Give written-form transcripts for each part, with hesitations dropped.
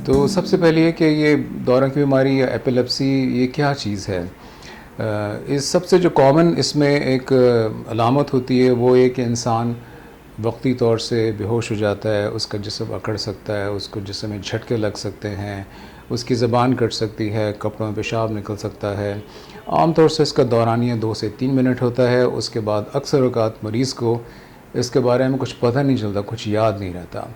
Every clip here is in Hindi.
तो सबसे पहले है कि ये दौरा की बीमारी या एपिलेप्सी ये क्या चीज़ है। इस सबसे जो कॉमन इसमें एक अलामत होती है वो ये कि इंसान वक्ती तौर से बेहोश हो जाता है, उसका जिस्म अकड़ सकता है, उसको जिस्म में झटके लग सकते हैं, उसकी ज़बान कट सकती है, कपड़ों में पेशाब निकल सकता है। आम तौर से इसका दौरानिया 2 से 3 मिनट होता है। उसके बाद अक्सर औक़ात मरीज़ को इसके बारे में कुछ पता नहीं चलता, कुछ याद नहीं रहता।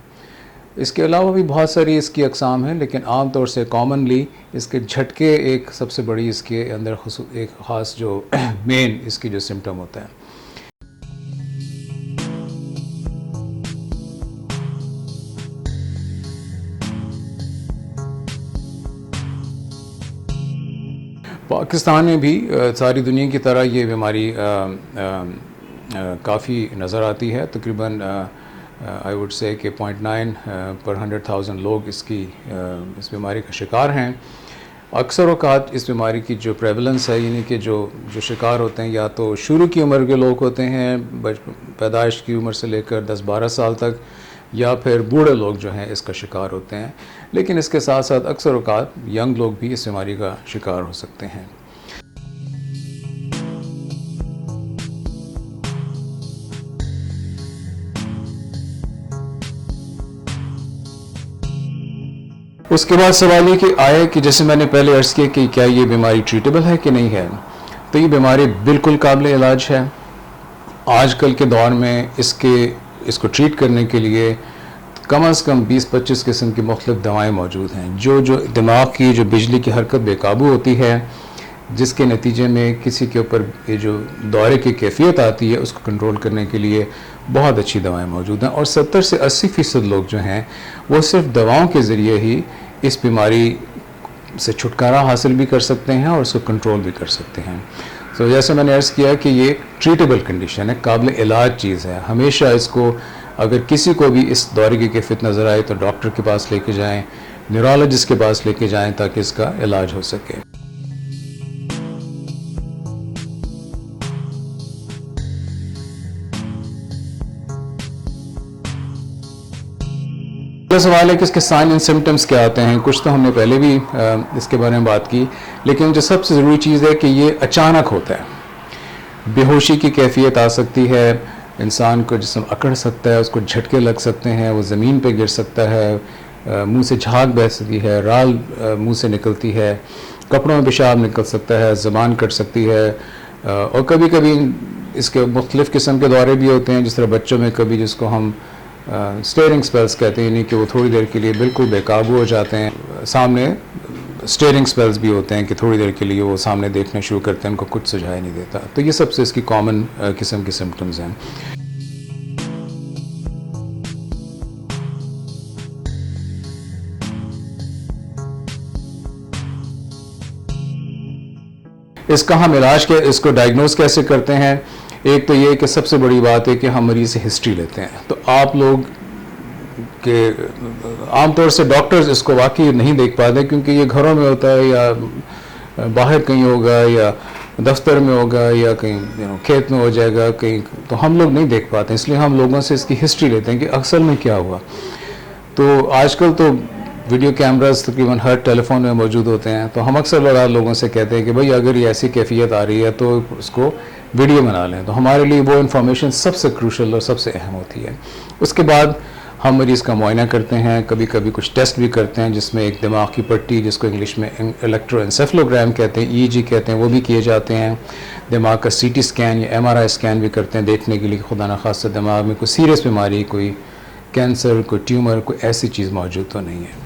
इसके अलावा भी बहुत सारी इसकी अक़साम हैं, लेकिन आम तौर से कॉमनली इसके झटके एक सबसे बड़ी इसके अंदर एक ख़ास जो मेन इसकी जो सिम्पटम होता है। पाकिस्तान में भी सारी दुनिया की तरह ये बीमारी काफ़ी नज़र आती है। तकरीबन आई वुड से कि 0.9 पर 100,000 लोग इस बीमारी का शिकार हैं। अक्सर औक़ात इस बीमारी की जो प्रेवलेंस है, यानी कि जो शिकार होते हैं, या तो शुरू की उम्र के लोग होते हैं, पैदाइश की उम्र से लेकर 10-12 साल तक, या फिर बूढ़े लोग जो हैं इसका शिकार होते हैं। लेकिन इसके साथ साथ अक्सर औक़ात यंग लोग भी इस बीमारी का शिकार हो सकते हैं। उसके बाद सवाल ये कि आया कि जैसे मैंने पहले अर्ज़ किया कि क्या ये बीमारी ट्रीटेबल है कि नहीं है। तो ये बीमारी बिल्कुल काबिल इलाज है। आजकल के दौर में इसको ट्रीट करने के लिए कम से कम 20-25 किस्म की मुख्तलिफ दवाएँ मौजूद हैं। जो दिमाग की जो बिजली की हरकत बेकाबू होती है, जिसके नतीजे में किसी के ऊपर ये जो दौरे की कैफियत आती है, उसको कंट्रोल करने के लिए बहुत अच्छी दवाएं मौजूद हैं। और 70 से 80% लोग जो हैं वो सिर्फ दवाओं के ज़रिए ही इस बीमारी से छुटकारा हासिल भी कर सकते हैं और उसको कंट्रोल भी कर सकते हैं। तो जैसे मैंने अर्ज़ किया कि ये ट्रीटेबल कंडीशन है, काबिल इलाज चीज़ है। हमेशा इसको अगर किसी को भी इस दौरे की कैफियत नज़र आए तो डॉक्टर के पास लेके जाएँ, न्यूरोलॉजिस्ट के पास लेके जाएँ, ताकि इसका इलाज हो सके। सवाल है कि इसके साइन एंड सिम्टम्स क्या आते हैं। कुछ तो हमने पहले भी इसके बारे में बात की, लेकिन जो सबसे ज़रूरी चीज़ है कि ये अचानक होता है। बेहोशी की कैफियत आ सकती है, इंसान को जिस्म अकड़ सकता है, उसको झटके लग सकते हैं, वो ज़मीन पे गिर सकता है, मुंह से झाग बह सकती है, राल मुंह से निकलती है, कपड़ों में पेशाब निकल सकता है, ज़बान कट सकती है। और कभी कभी इसके मुख्तलिफ़ किस्म के दौरे भी होते हैं, जिस तरह बच्चों में कभी जिसको हम स्टेयरिंग स्पेल्स कहते हैं, यानी कि वो थोड़ी देर के लिए बिल्कुल बेकाबू हो जाते हैं। सामने स्टेयरिंग स्पेल्स भी होते हैं कि थोड़ी देर के लिए वो सामने देखना शुरू करते हैं, उनको कुछ सुझाई नहीं देता। तो ये सबसे इसकी कॉमन किस्म के सिम्टम्स हैं। इसका हम इसको डायग्नोज कैसे करते हैं। एक तो ये कि सबसे बड़ी बात है कि हम मरीज़ से हिस्ट्री लेते हैं। तो आप लोग के आमतौर से डॉक्टर्स इसको वाकई नहीं देख पाते, क्योंकि ये घरों में होता है या बाहर कहीं होगा या दफ्तर में होगा या कहीं खेत में हो जाएगा कहीं, तो हम लोग नहीं देख पाते। इसलिए हम लोगों से इसकी हिस्ट्री लेते हैं कि अक्सर में क्या हुआ। तो आजकल तो वीडियो कैमरास तकरीबन हर टेलीफोन में मौजूद होते हैं। तो हम अक्सर लोगों से कहते हैं कि भाई अगर ये ऐसी कैफियत आ रही है तो उसको वीडियो बना लें। तो हमारे लिए वो इन्फॉर्मेशन सबसे क्रूशल और सबसे अहम होती है। उसके बाद हम मरीज़ का मुआयना करते हैं, कभी कभी कुछ टेस्ट भी करते हैं, जिसमें एक दिमाग की पट्टी, जिसको इंग्लिश में इलेक्ट्रोएंसेफेलोग्राम कहते हैं, EEG कहते हैं, वो भी किए जाते हैं। दिमाग का CT स्कैन या MRI स्कैन भी करते हैं, देखने के लिए खुदा न खास्ता दिमाग में कोई सीरियस बीमारी, कोई कैंसर, कोई ट्यूमर, कोई ऐसी चीज़ मौजूद तो नहीं है।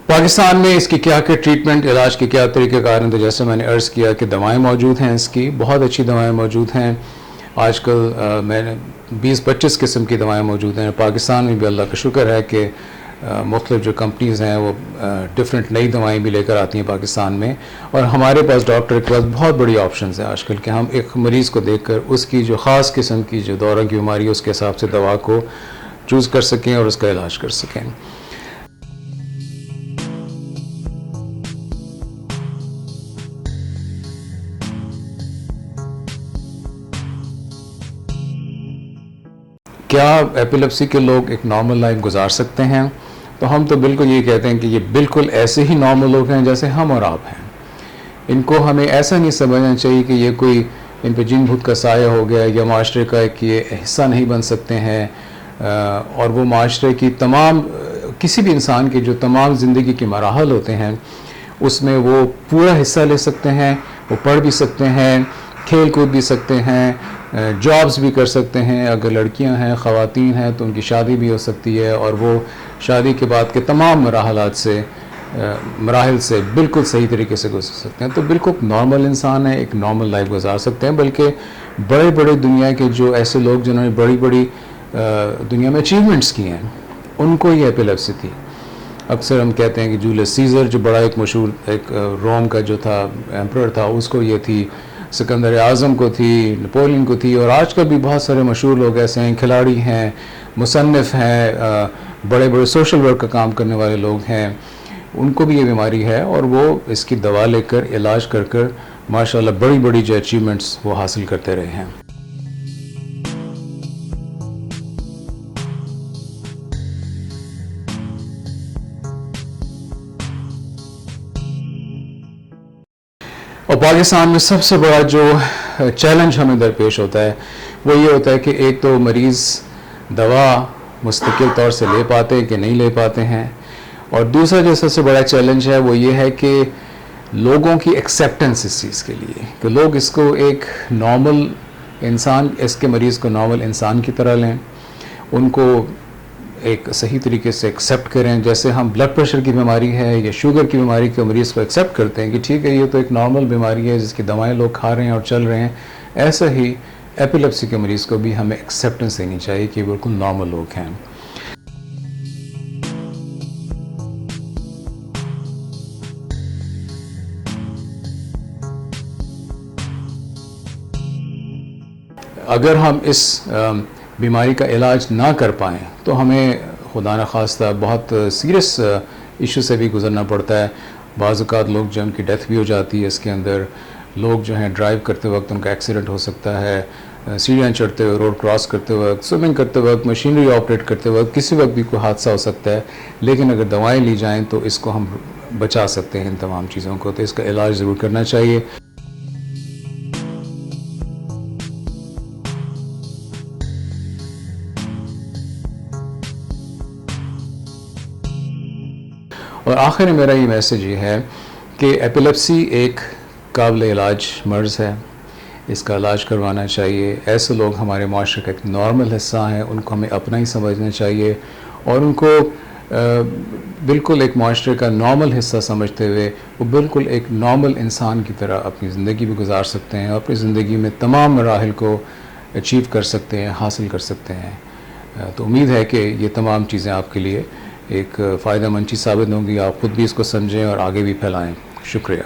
पाकिस्तान में इसकी क्या ट्रीटमेंट, इलाज के क्या तरीक़ेकार हैं। तो जैसे मैंने अर्ज़ किया कि दवाएं मौजूद हैं, इसकी बहुत अच्छी दवाएं मौजूद हैं। आजकल मैंने 20-25 किस्म की दवाएं मौजूद हैं। पाकिस्तान में भी अल्लाह का शुक्र है कि मुख्तलिफ जो कंपनीज़ हैं वो डिफरेंट नई दवाएं भी लेकर आती हैं पाकिस्तान में। और हमारे पास डॉक्टर के पास बहुत बड़ी ऑप्शंस हैं आजकल कि हम एक मरीज़ को देखकर उसकी जो ख़ास किस्म की जो दौरा की बीमारी है उसके हिसाब से दवा को चूज़ कर सकें और उसका इलाज कर सकें। क्या एपिलेप्सी के लोग एक नॉर्मल लाइफ गुजार सकते हैं? तो हम तो बिल्कुल ये कहते हैं कि ये बिल्कुल ऐसे ही नॉर्मल लोग हैं जैसे हम और आप हैं। इनको हमें ऐसा नहीं समझना चाहिए कि ये कोई इन पे जिन भूत का साया हो गया या माशरे का एक ये हिस्सा नहीं बन सकते हैं, और वो माशरे की तमाम किसी भी इंसान के जो तमाम ज़िंदगी के मराहल होते हैं उसमें वो पूरा हिस्सा ले सकते हैं, वो पढ़ भी सकते हैं, खेल कूद भी सकते हैं, जॉब्स भी कर सकते हैं। अगर लड़कियां हैं, ख़वातीन हैं तो उनकी शादी भी हो सकती है और वो शादी के बाद के तमाम मराहल से बिल्कुल सही तरीके से गुजर सकते हैं। तो बिल्कुल नॉर्मल इंसान है, एक नॉर्मल लाइफ गुजार सकते हैं। बल्कि बड़े बड़े दुनिया के जो ऐसे लोग जिन्होंने बड़ी बड़ी दुनिया में अचीवमेंट्स की हैं उनको ये एपिलेप्सी थी। अक्सर हम कहते हैं कि जूलियस सीज़र जो बड़ा एक मशहूर एक रोम का जो था एम्परर था, उसको ये थी, सिकंदर आज़म को थी, नेपोलियन को थी, और आज कल भी बहुत सारे मशहूर लोग ऐसे हैं, खिलाड़ी हैं, मुसन्निफ़ हैं, बड़े बड़े सोशल वर्क का काम करने वाले लोग हैं, उनको भी ये बीमारी है और वो इसकी दवा लेकर इलाज कर कर माशाल्लाह बड़ी बड़ी जो अचीवमेंट्स वो हासिल करते रहे हैं। और पाकिस्तान में सबसे बड़ा जो चैलेंज हमें दरपेश होता है वो ये होता है कि एक तो मरीज़ दवा मुस्तकिल तौर से ले पाते हैं कि नहीं ले पाते हैं, और दूसरा जो सबसे बड़ा चैलेंज है वो ये है कि लोगों की एक्सेप्टेंस इस चीज़ के लिए कि लोग इसको एक नॉर्मल इंसान, इसके मरीज़ को नॉर्मल इंसान की तरह लें, उनको एक सही तरीके से एक्सेप्ट करें। जैसे हम ब्लड प्रेशर की बीमारी है या शुगर की बीमारी के मरीज़ को एक्सेप्ट करते हैं कि ठीक है ये तो एक नॉर्मल बीमारी है जिसकी दवाएं लोग खा रहे हैं और चल रहे हैं, ऐसा ही एपिलेप्सी के मरीज़ को भी हमें एक्सेप्टेंस देनी चाहिए कि बिल्कुल नॉर्मल लोग हैं। अगर हम इस बीमारी का इलाज ना कर पाएँ तो हमें खुदा न खास्ता बहुत सीरियस इशू से भी गुज़रना पड़ता है। बाज़ औक़ात लोग जो उनकी डेथ भी हो जाती है इसके अंदर, लोग जो हैं ड्राइव करते वक्त उनका एक्सीडेंट हो सकता है, सीढ़ियाँ चढ़ते हुए, रोड क्रॉस करते वक्त, स्विमिंग करते वक्त, मशीनरी ऑपरेट करते वक्त, किसी वक्त भी कोई हादसा हो सकता है। लेकिन अगर दवाएँ ली जाएँ तो इसको हम बचा सकते हैं इन तमाम चीज़ों को, तो इसका इलाज ज़रूर करना चाहिए। और आखिर में मेरा ये मैसेज ये है कि एपिलेप्सी एक काबिल इलाज मर्ज़ है, इसका इलाज करवाना चाहिए। ऐसे लोग हमारे माशरे का एक नॉर्मल हिस्सा हैं, उनको हमें अपना ही समझना चाहिए और उनको बिल्कुल एक माशरे का नॉर्मल हिस्सा समझते हुए वो बिल्कुल एक नॉर्मल इंसान की तरह अपनी ज़िंदगी भी गुजार सकते हैं, अपनी ज़िंदगी में तमाम मराहिल को अचीव कर सकते हैं, हासिल कर सकते हैं। तो उम्मीद है कि ये तमाम चीज़ें आपके लिए एक फ़ायदेमंद चीज़ साबित होंगी, आप ख़ुद भी इसको समझें और आगे भी फैलाएँ। शुक्रिया।